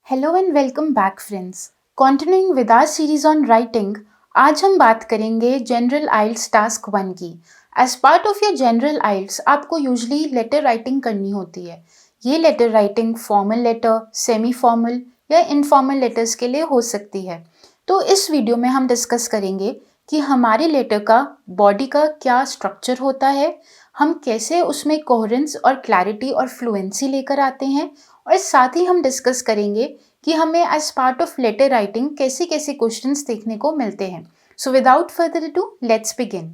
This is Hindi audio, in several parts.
Hello and welcome back friends. Continuing with our series on writing, आज हम बात करेंगे जनरल आइल्स टास्क 1 की। As part of your general IELTS आपको यूजुअली लेटर राइटिंग करनी होती है। ये letter writing formal letter, semi formal या इनफॉर्मल लेटर्स के लिए हो सकती है। तो इस वीडियो में हम डिस्कस करेंगे कि हमारे लेटर का बॉडी का क्या स्ट्रक्चर होता है, हम कैसे उसमें कोहेरेंस और क्लैरिटी और फ्लुएंसी लेकर आते हैं, और साथ ही हम डिस्कस करेंगे कि हमें as part of letter writing कैसे कैसे क्वेश्चंस देखने को मिलते हैं। So without further ado let's begin.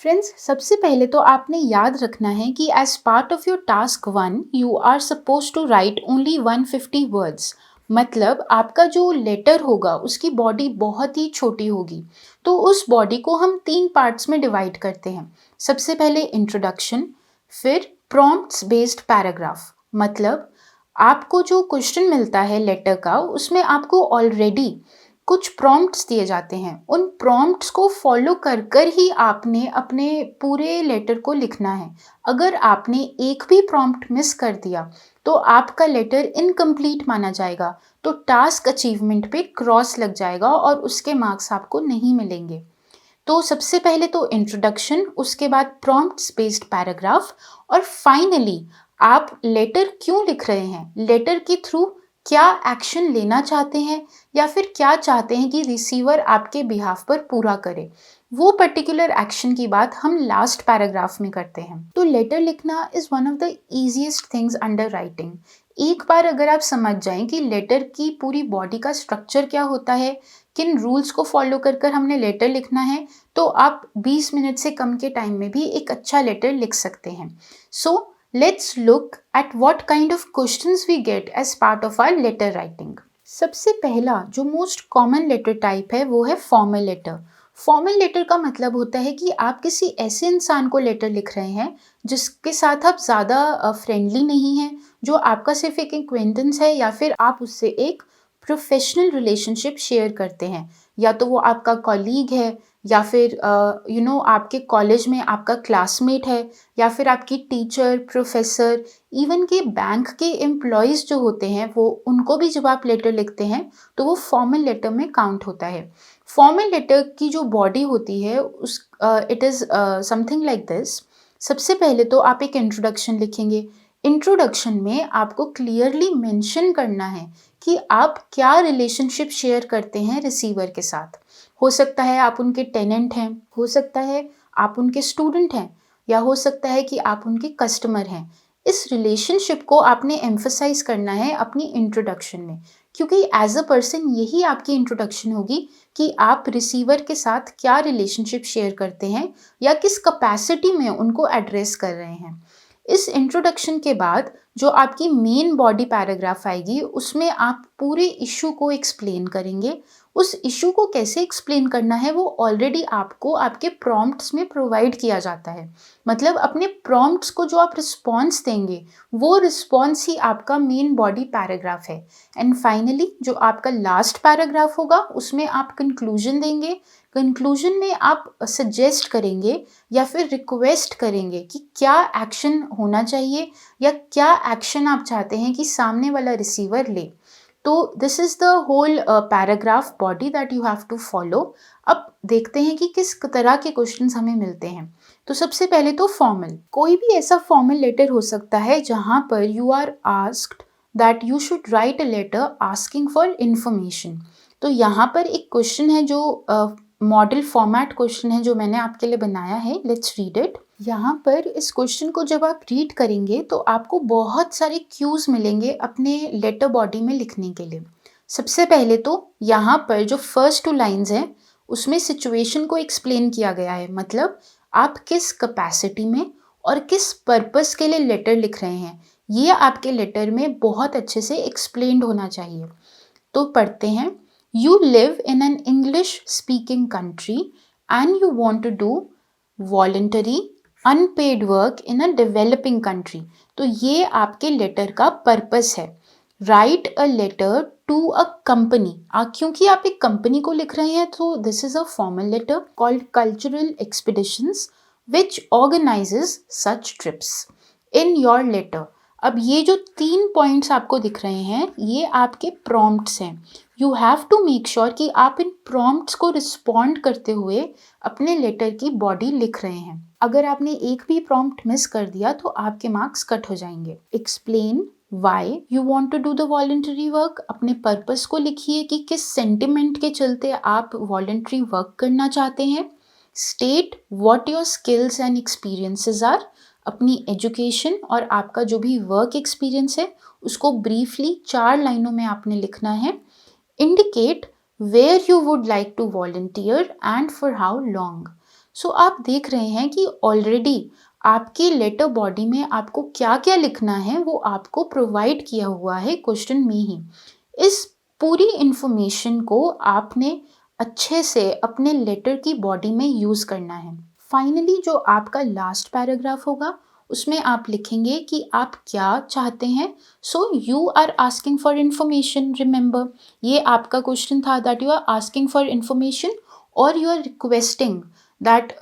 Friends, सबसे पहले तो आपने याद रखना है कि as part of your task 1 you are suppose to write only 150 words. मतलब आपका जो लेटर होगा उसकी बॉडी बहुत ही छोटी होगी। तो उस बॉडी को हम 3 पार्ट्स में डिवाइड करते हैं। सबसे पहले इंट्रोडक्शन, फिर प्रॉम्प्ट्स बेस्ड पैराग्राफ। मतलब आपको जो क्वेश्चन मिलता है लेटर का, उसमें आपको ऑलरेडी कुछ प्रॉम्प्ट्स दिए जाते हैं। उन प्रॉम्प्ट्स को फॉलो कर कर ही आपने अपने पूरे लेटर को लिखना है। अगर आपने एक भी प्रॉम्प्ट मिस कर दिया तो आपका लेटर इनकम्प्लीट माना जाएगा, तो टास्क अचीवमेंट पे क्रॉस लग जाएगा और उसके मार्क्स आपको नहीं मिलेंगे। तो सबसे पहले तो इंट्रोडक्शन, उसके बाद प्रॉम्प्ट्स बेस्ड पैराग्राफ, और फाइनली आप लेटर क्यों लिख रहे हैं, लेटर के थ्रू क्या एक्शन लेना चाहते हैं या फिर क्या चाहते हैं कि रिसीवर आपके बिहाफ पर पूरा करे, वो पर्टिकुलर एक्शन की बात हम लास्ट पैराग्राफ में करते हैं। तो लेटर लिखना is one of the easiest things under writing. एक बार अगर आप समझ जाएं कि लेटर की पूरी बॉडी का स्ट्रक्चर क्या होता है, किन रूल्स को फॉलो कर कर हमने लेटर लिखना है, तो आप 20 मिनट से कम के टाइम में भी एक अच्छा लेटर लिख सकते हैं। So let's look at what kind of questions we get as part of our letter writing. सबसे पहला जो मोस्ट कॉमन लेटर टाइप है वो है फॉर्मल लेटर। फॉर्मल लेटर का मतलब होता है कि आप किसी ऐसे इंसान को लेटर लिख रहे हैं जिसके साथ आप ज़्यादा फ्रेंडली नहीं हैं, जो आपका सिर्फ एक एक्वेंटेंस है, या फिर आप उससे एक प्रोफेशनल रिलेशनशिप शेयर करते हैं। या तो वो आपका कॉलीग है, या फिर आपके कॉलेज में आपका क्लासमेट है, या फिर आपकी टीचर, प्रोफेसर, इवन के बैंक के एम्प्लॉयज़ जो होते हैं, वो उनको भी जब आप लेटर लिखते हैं तो वो फॉर्मल लेटर में काउंट होता है। फॉर्मल लेटर की जो बॉडी होती है उस it is something like this. सबसे पहले तो आप एक इंट्रोडक्शन लिखेंगे। इंट्रोडक्शन में आपको क्लियरली मेंशन करना है कि आप क्या रिलेशनशिप शेयर करते हैं रिसीवर के साथ। हो सकता है आप उनके टेनेंट हैं, हो सकता है आप उनके स्टूडेंट हैं, या हो सकता है कि आप उनके कस्टमर हैं। इस रिलेशनशिप को आपने एम्फसाइज करना है अपनी इंट्रोडक्शन में, क्योंकि एज अ पर्सन यही आपकी इंट्रोडक्शन होगी कि आप रिसीवर के साथ क्या रिलेशनशिप शेयर करते हैं या किस कैपेसिटी में उनको एड्रेस कर रहे हैं। इस इंट्रोडक्शन के बाद जो आपकी मेन बॉडी पैराग्राफ आएगी, उसमें आप पूरे इशू को एक्सप्लेन करेंगे। उस इशू को कैसे एक्सप्लेन करना है वो ऑलरेडी आपको आपके प्रॉम्प्ट्स में प्रोवाइड किया जाता है। मतलब अपने प्रॉम्प्ट्स को जो आप रिस्पॉन्स देंगे, वो रिस्पॉन्स ही आपका मेन बॉडी पैराग्राफ है। एंड फाइनली जो आपका लास्ट पैराग्राफ होगा, उसमें आप कंक्लूजन देंगे। कंक्लूजन में आप सजेस्ट करेंगे या फिर रिक्वेस्ट करेंगे कि क्या एक्शन होना चाहिए या क्या एक्शन आप चाहते हैं कि सामने वाला रिसीवर ले। तो this is the whole paragraph body that you have to follow. अब देखते हैं कि किस तरह के क्वेश्चंस हमें मिलते हैं। तो सबसे पहले तो फॉर्मल, कोई भी ऐसा फॉर्मल लेटर हो सकता है जहाँ पर you are asked that you should write a letter asking for information. तो यहाँ पर एक क्वेश्चन है जो मॉडल फॉर्मेट क्वेश्चन है जो मैंने आपके लिए बनाया है। Let's read it. यहाँ पर इस क्वेश्चन को जब आप रीड करेंगे तो आपको बहुत सारे क्यूज मिलेंगे अपने लेटर बॉडी में लिखने के लिए। सबसे पहले तो यहाँ पर जो फर्स्ट 2 लाइन्स हैं उसमें सिचुएशन को एक्सप्लेन किया गया है। मतलब आप किस कैपेसिटी में और किस पर्पस के लिए लेटर लिख रहे हैं, ये आपके लेटर में बहुत अच्छे से एक्सप्लेन्ड होना चाहिए। तो पढ़ते हैं। You live in an English speaking country and you want to do voluntary unpaid work in a developing country। तो ये आपके लेटर का पर्पस है। Write a letter to a company। क्योंकि आप एक कंपनी को लिख रहे हैं तो this is a formal letter called cultural expeditions which organizes such trips in your letter. अब ये जो 3 पॉइंट्स आपको दिख रहे हैं, ये आपके प्रॉम्प्ट्स हैं. You have to make sure कि आप इन प्रॉम्प्ट्स को रिस्पॉन्ड करते हुए अपने लेटर की बॉडी लिख रहे हैं. अगर आपने एक भी प्रॉम्प्ट मिस कर दिया तो आपके मार्क्स कट हो जाएंगे. Explain why you want to do the voluntary work. अपने पर्पस को लिखिए कि किस सेंटिमेंट के चलते आप वॉलेंटरी वर्क करना चाहते हैं. State what your skills and experiences are. अपनी एजुकेशन और आपका जो भी वर्क एक्सपीरियंस है उसको ब्रीफली 4 लाइनों में आपने लिखना है. Indicate where you would like to volunteer and for how long. So आप देख रहे हैं कि ऑलरेडी आपके लेटर बॉडी में आपको क्या क्या लिखना है वो आपको प्रोवाइड किया हुआ है क्वेश्चन में ही. इस पूरी इंफॉर्मेशन को आपने अच्छे से अपने लेटर की बॉडी में यूज़ करना है. फाइनली जो आपका लास्ट पैराग्राफ होगा उसमें आप लिखेंगे कि आप क्या चाहते हैं. So you are asking for information. Remember, ये आपका क्वेश्चन था that you are asking for information और you are requesting that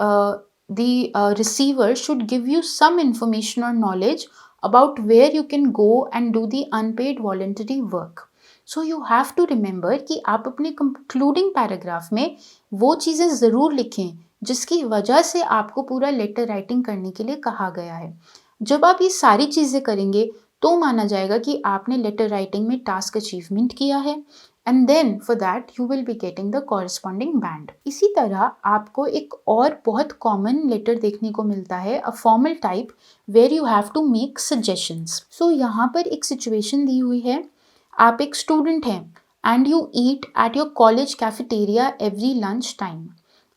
the receiver should give you some information or knowledge about where you can go and do the unpaid voluntary work. So you have to remember कि आप अपने concluding paragraph में वो चीज़ें ज़रूर लिखें जिसकी वजह से आपको पूरा लेटर राइटिंग करने के लिए कहा गया है. जब आप ये सारी चीज़ें करेंगे तो माना जाएगा कि आपने लेटर राइटिंग में टास्क अचीवमेंट किया है. And then for that you will be getting the corresponding band. इसी तरह आपको एक और बहुत कॉमन लेटर देखने को मिलता है, a formal type, where you have to make suggestions. So यहाँ पर एक सिचुएशन दी हुई है. आप एक स्टूडेंट हैं and you eat at your college cafeteria every lunch time.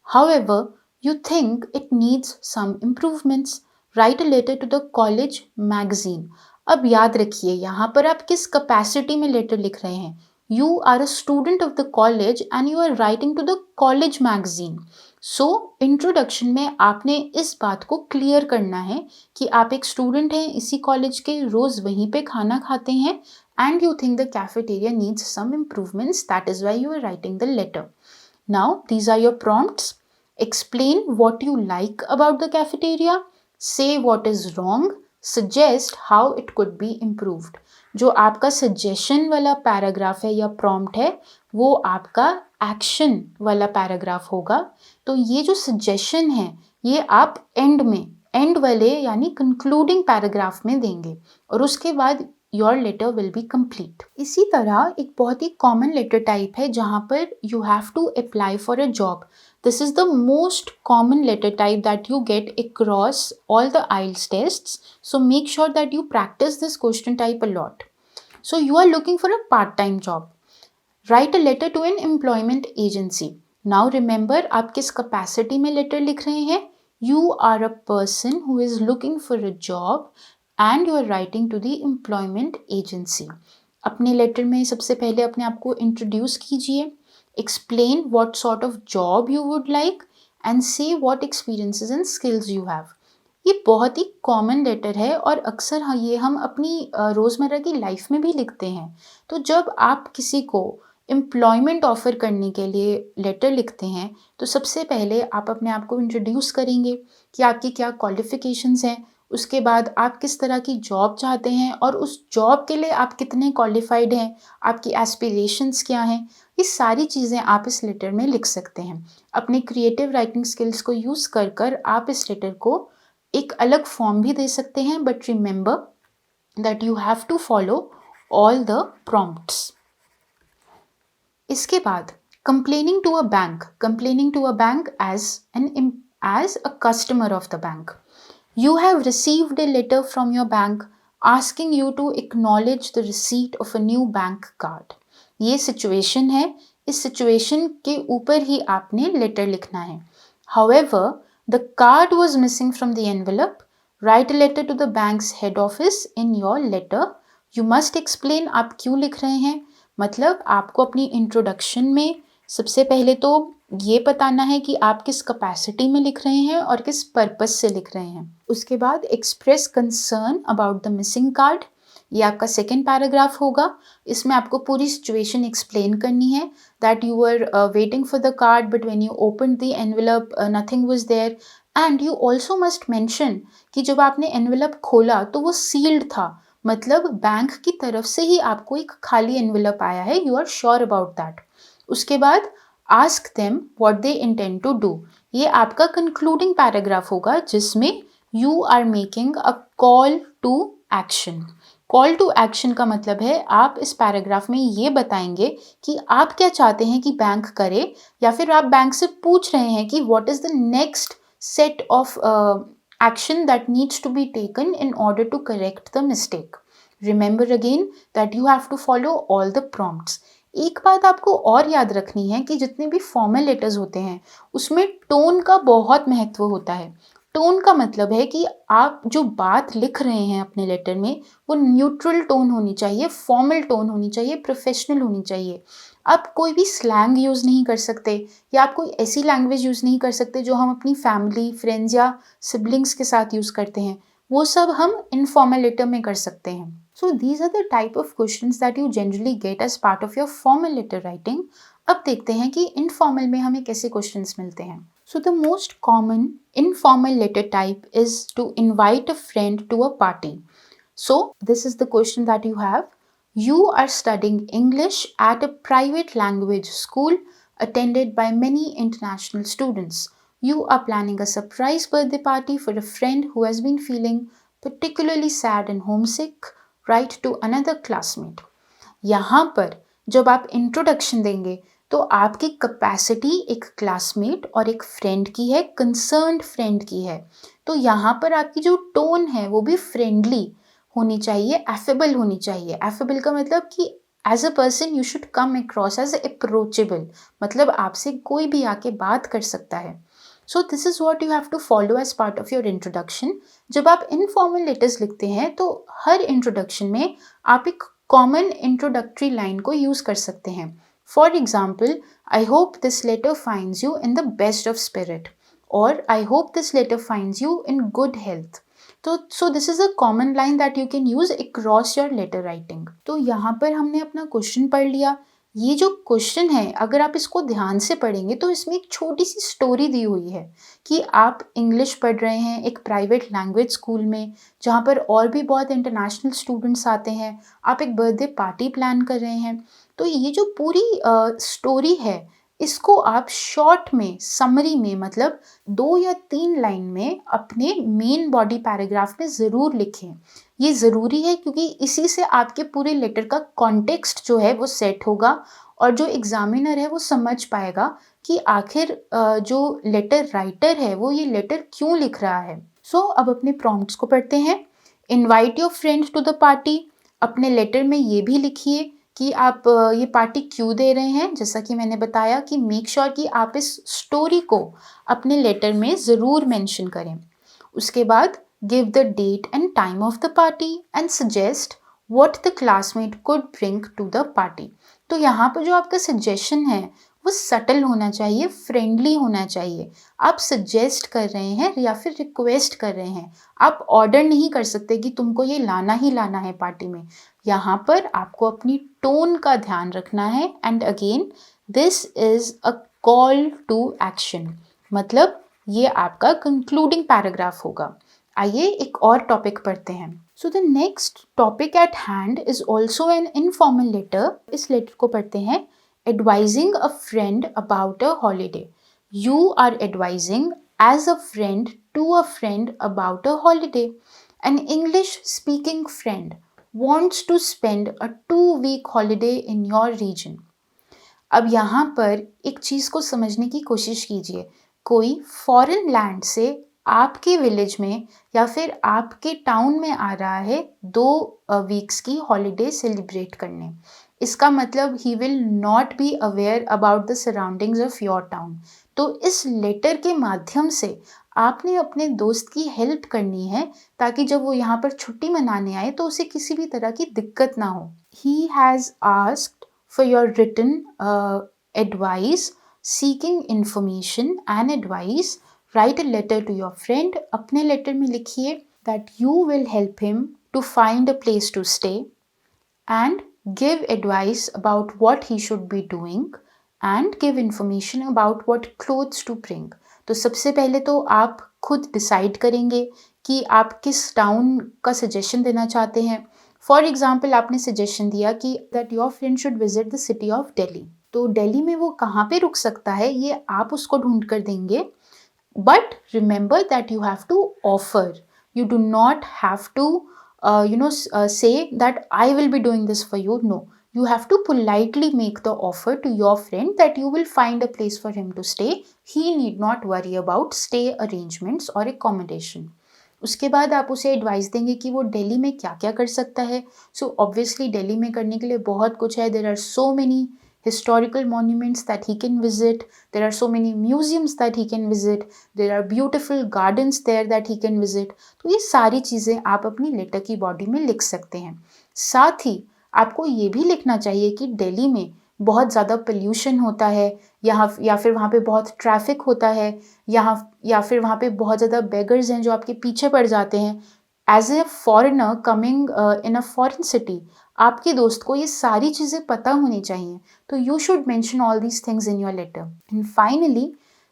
However, you think it needs some improvements. Write a letter to the college magazine. अब याद रखिए यहाँ पर आप किस कैपेसिटी में लेटर लिख रहे हैं. You are a student of the college and you are writing to the college magazine. So, introduction में आपने इस बात को क्लियर करना है कि आप एक स्टूडेंट हैं इसी कॉलेज के, रोज़ वहीं पे खाना खाते हैं and you think the cafeteria needs some improvements. That is why you are writing the letter. Now, these are your prompts. Explain what you like about the cafeteria. Say what is wrong. Suggest how it could be improved. जो आपका सजेशन वाला पैराग्राफ है या प्रॉम्प्ट है वो आपका एक्शन वाला पैराग्राफ होगा. तो ये जो सजेशन है ये आप एंड वाले यानी कंक्लूडिंग पैराग्राफ में देंगे और उसके बाद your letter will be complete. इसी तरह एक बहुत ही कॉमन लेटर टाइप है जहाँ पर you have to apply for a job. This is the most common letter type that you get across all the IELTS tests. So make sure that you practice this question type a lot. So you are looking for a part-time job. Write a letter to an employment agency. Now remember, आप किस capacity में letter लिख रहे हैं. You are a person who is looking for a job and you are writing to the employment agency. अपने letter में सबसे पहले अपने आप को introduce कीजिए. Explain what sort of job you would like and say what experiences and skills you have. ये बहुत ही कॉमन लेटर है और अक्सर ये हम अपनी रोज़मर्रा की लाइफ में भी लिखते हैं. तो जब आप किसी को एम्प्लॉयमेंट ऑफ़र करने के लिए लेटर लिखते हैं तो सबसे पहले आप अपने आप को इंट्रोड्यूस करेंगे कि आपकी क्या क्वालिफ़िकेशंस हैं, उसके बाद आप किस तरह की जॉब चाहते हैं और उस जॉब के लिए आप कितने क्वालिफाइड हैं, आपकी एस्पिरेशंस क्या हैं. ये सारी चीज़ें आप इस लेटर में लिख सकते हैं. अपने क्रिएटिव राइटिंग स्किल्स को यूज़ कर कर आप इस लेटर को एक अलग फॉर्म भी दे सकते हैं. But remember that you have to follow all the prompts. इसके बाद complaining to a bank as a customer of the bank. You have received a letter from your bank asking you to acknowledge the receipt of a new bank card. ये सिचुएशन है, इस सिचुएशन के ऊपर ही आपने लेटर लिखना है. However, the card was missing from the envelope. Write a letter to the bank's head office in your letter. You must explain आप क्यों लिख रहे हैं. मतलब आपको अपनी इंट्रोडक्शन में सबसे पहले तो ये बताना है कि आप किस कैपेसिटी में लिख रहे हैं और किस पर्पस से लिख रहे हैं. उसके बाद express concern about the missing card. ये आपका सेकेंड पैराग्राफ होगा. इसमें आपको पूरी सिचुएशन एक्सप्लेन करनी है that you are waiting for the card but when you open the envelope nothing was there and you also must mention कि जब आपने एनवेलप खोला तो वो सील्ड था, मतलब बैंक की तरफ से ही आपको एक खाली एनवेलप आया है, you are sure about that. उसके बाद ask them what they intend to do, ये आपका कंक्लूडिंग पैराग्राफ होगा जिसमें you are making a call to action. Call to action का मतलब है आप इस पैराग्राफ में ये बताएंगे कि आप क्या चाहते हैं कि बैंक करे, या फिर आप बैंक से पूछ रहे हैं कि what is the next set of action that needs to be taken in order to correct the mistake. Remember again that you have to follow all the prompts. एक बात आपको और याद रखनी है कि जितने भी फॉर्मल लेटर्स होते हैं उसमें टोन का बहुत महत्व होता है। टोन का मतलब है कि आप जो बात लिख रहे हैं अपने लेटर में वो न्यूट्रल टोन होनी चाहिए, फॉर्मल टोन होनी चाहिए, प्रोफेशनल होनी चाहिए। आप कोई भी स्लैंग यूज़ नहीं कर सकते, या आप कोई ऐसी लैंग्वेज यूज़ नहीं कर सकते जो हम अपनी फैमिली, फ्रेंड्स या सिबलिंग्स के साथ यूज़ करते हैं, वो सब हम इनफॉर्मल लेटर में कर सकते हैं। So these are the type of questions that you generally get as part of your formal letter writing. अब देखते हैं कि इनफॉर्मल में हमें कैसे क्वेश्चंस मिलते हैं। So the most common informal letter type is to invite a friend to a party. So, this is the question that you have. You are studying English at a private language school attended by many international students. You are planning a surprise birthday party for a friend who has been feeling particularly sad and homesick. Write to another classmate. यहाँ पर जब आप इंट्रोडक्शन देंगे तो आपकी कैपेसिटी एक क्लासमेट और एक फ्रेंड की है, कंसर्न्ड फ्रेंड की है। तो यहाँ पर आपकी जो टोन है वो भी फ्रेंडली होनी चाहिए, एफेबल होनी चाहिए। एफेबल का मतलब कि as a person you should come across as approachable, मतलब आपसे कोई भी आके बात कर सकता है। So this is what you have to follow as part of your introduction. जब आप इनफॉर्मल लेटर्स लिखते हैं तो हर इंट्रोडक्शन में आप एक कॉमन इंट्रोडक्टरी लाइन को यूज़ कर सकते हैं। For example, I hope this letter finds you in the best of spirit, और I hope this letter finds you in good health. तो so this is a common line that you can use across your letter writing. तो यहाँ पर हमने अपना क्वेश्चन पढ़ लिया। ये जो क्वेश्चन है अगर आप इसको ध्यान से पढ़ेंगे तो इसमें एक छोटी सी स्टोरी दी हुई है कि आप इंग्लिश पढ़ रहे हैं एक प्राइवेट लैंग्वेज स्कूल में जहाँ पर और भी बहुत इंटरनेशनल स्टूडेंट्स आते हैं, आप एक बर्थडे पार्टी प्लान कर रहे हैं। तो ये जो पूरी स्टोरी है इसको आप शॉर्ट में, समरी में, मतलब 2 या 3 लाइन में अपने मेन बॉडी पैराग्राफ में ज़रूर लिखें। ये ज़रूरी है क्योंकि इसी से आपके पूरे लेटर का कॉन्टेक्स्ट जो है वो सेट होगा और जो एग्जामिनर है वो समझ पाएगा कि आखिर जो लेटर राइटर है वो ये लेटर क्यों लिख रहा है। सो अब अपने प्रॉम्प्ट्स को पढ़ते हैं। Invite your friends to the party. अपने लेटर में ये भी लिखिए कि आप ये पार्टी क्यों दे रहे हैं। जैसा कि मैंने बताया कि मेक श्योर कि आप इस स्टोरी को अपने लेटर में ज़रूर मेंशन करें। उसके बाद give the date and time of the party and suggest what the classmate could bring to the party. तो यहाँ पर जो आपका सजेशन है वो सटल होना चाहिए, फ्रेंडली होना चाहिए। आप सजेस्ट कर रहे हैं या फिर रिक्वेस्ट कर रहे हैं, आप ऑर्डर नहीं कर सकते कि तुमको ये लाना ही लाना है पार्टी में। यहाँ पर आपको अपनी टोन का ध्यान रखना है। And again this is a call to action, मतलब ये आपका कंक्लूडिंग पैराग्राफ होगा। आइए एक और टॉपिक पढ़ते हैं। So the next topic at hand is also an informal letter. इस लेटर को पढ़ते हैं। Advising a friend about a holiday. You are advising as a friend to a friend about a holiday. An English speaking friend wants to spend a 2-week holiday in your region. अब यहाँ पर एक चीज़ को समझने की कोशिश कीजिए। कोई फॉरेन लैंड से आपके विलेज में या फिर आपके टाउन में आ रहा है 2 वीक्स की हॉलीडे सेलिब्रेट करने। इसका मतलब he will not be aware about the surroundings of your town. तो इस लेटर के माध्यम से आपने अपने दोस्त की हेल्प करनी है ताकि जब वो यहाँ पर छुट्टी मनाने आए तो उसे किसी भी तरह की दिक्कत ना हो। He has asked for your written advice, seeking information and advice. Write a letter to your friend. अपने लेटर में लिखिए that you will help him to find a place to stay and give advice about what he should be doing and give information about what clothes to bring. तो सबसे पहले तो आप खुद डिसाइड करेंगे कि आप किस टाउन का सजेशन देना चाहते हैं। फॉर एग्ज़ाम्पल आपने सजेशन दिया कि that your friend should visit the city of Delhi. तो दिल्ली में वो कहाँ पे रुक सकता है ये आप उसको ढूँढ कर देंगे। But remember that you have to offer. You do not have to, say that I will be doing this for you. No, you have to politely make the offer to your friend that you will find a place for him to stay. He need not worry about stay arrangements or accommodation. उसके बाद आप उसे एडवाइस देंगे कि वो दिल्ली में क्या क्या कर सकता है। सो ऑब्वियसली दिल्ली में करने के लिए बहुत कुछ है। There are so many historical monuments that he can visit. There are so many museums that he can visit. There are beautiful gardens there that he can visit. तो ये सारी चीज़ें आप अपनी लेटर की बॉडी में लिख सकते हैं। साथ ही आपको ये भी लिखना चाहिए कि दिल्ली में बहुत ज़्यादा पोल्यूशन होता है, यहाँ या फिर वहाँ पे बहुत ट्रैफिक होता है, या फिर वहाँ पे बहुत ज़्यादा बेगर्स हैं जो आपके पीछे पड़ जाते हैं। As a foreigner coming in a foreign city, आपके दोस्त को ये सारी चीज़ें पता होनी चाहिए। तो you should mention all these things in your letter. And finally,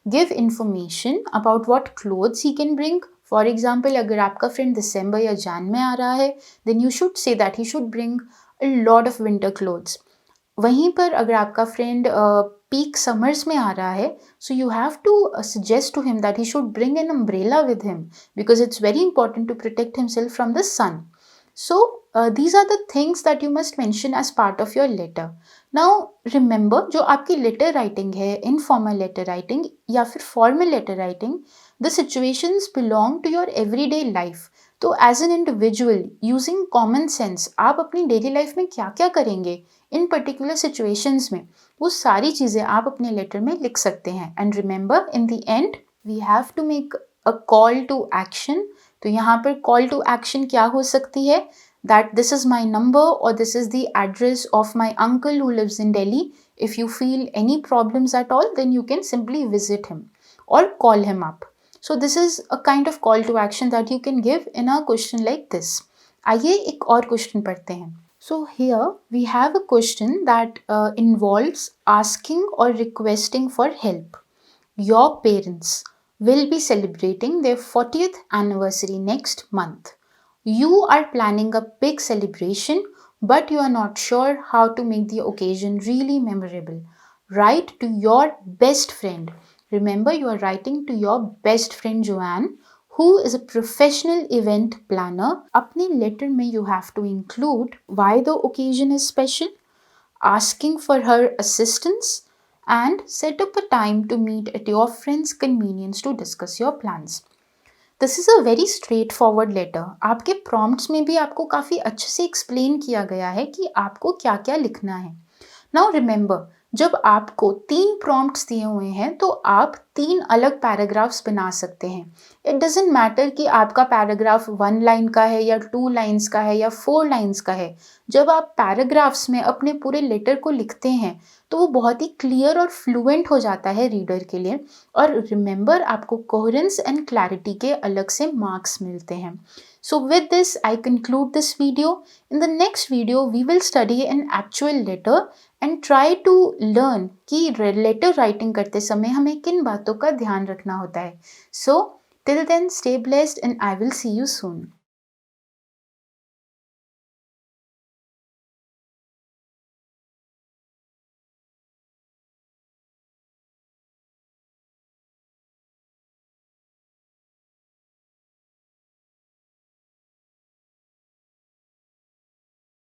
give information about what clothes he can bring. For example, अगर आपका friend दिसंबर या जैन में आ रहा है, then you should say that he should bring a lot of winter clothes. वहीं पर अगर आपका friend peak summers में आ रहा है, so you have to suggest to him that he should bring an umbrella with him because it's very important to protect himself from the sun. So these are the things that you must mention as part of your letter. Now remember, जो आपकी letter writing है, informal letter writing या फिर formal letter writing, the situations belong to your everyday life. तो as an individual using common sense आप अपनी daily life में क्या क्या करेंगे इन particular situations में, वो सारी चीज़ें आप अपने letter में लिख सकते हैं। And remember, in the end we have to make a call to action. तो यहाँ पर call to action क्या हो सकती है? That this is my number or this is the address of my uncle who lives in Delhi. If you feel any problems at all, then you can simply visit him or call him up. So this is a kind of call to action that you can give in a question like this. आइए एक और question पढ़ते हैं. So here we have a question that involves asking or requesting for help. Your parents will be celebrating their 40th anniversary next month. You are planning a big celebration, but you are not sure how to make the occasion really memorable. Write to your best friend. Remember, you are writing to your best friend Joanne, who is a professional event planner. अपने letter में you have to include why the occasion is special, asking for her assistance, and set up a time to meet at your friend's convenience to discuss your plans. This is a very straight forward letter. आपके प्रॉम्प्ट्स में भी आपको काफ़ी अच्छे से एक्सप्लेन किया गया है कि आपको क्या क्या लिखना है। नाउ रिमेंबर, जब आपको 3 प्रॉम्प्ट्स दिए हुए हैं तो आप 3 अलग पैराग्राफ्स बना सकते हैं। इट डजेंट मैटर कि आपका पैराग्राफ 1 लाइन का है या 2 लाइन्स का है या 4 लाइन्स का है। जब आप पैराग्राफ्स में अपने पूरे लेटर को लिखते हैं तो वो बहुत ही क्लियर और फ्लुएंट हो जाता है रीडर के लिए। और रिमेंबर, आपको कोहेरेंस एंड क्लैरिटी के अलग से मार्क्स मिलते हैं। So with this, I conclude this video. In the next video, we will study an actual letter and try to learn कि letter writing करते समय हमें किन बातों का ध्यान रखना होता है। So till then, stay blessed and I will see you soon.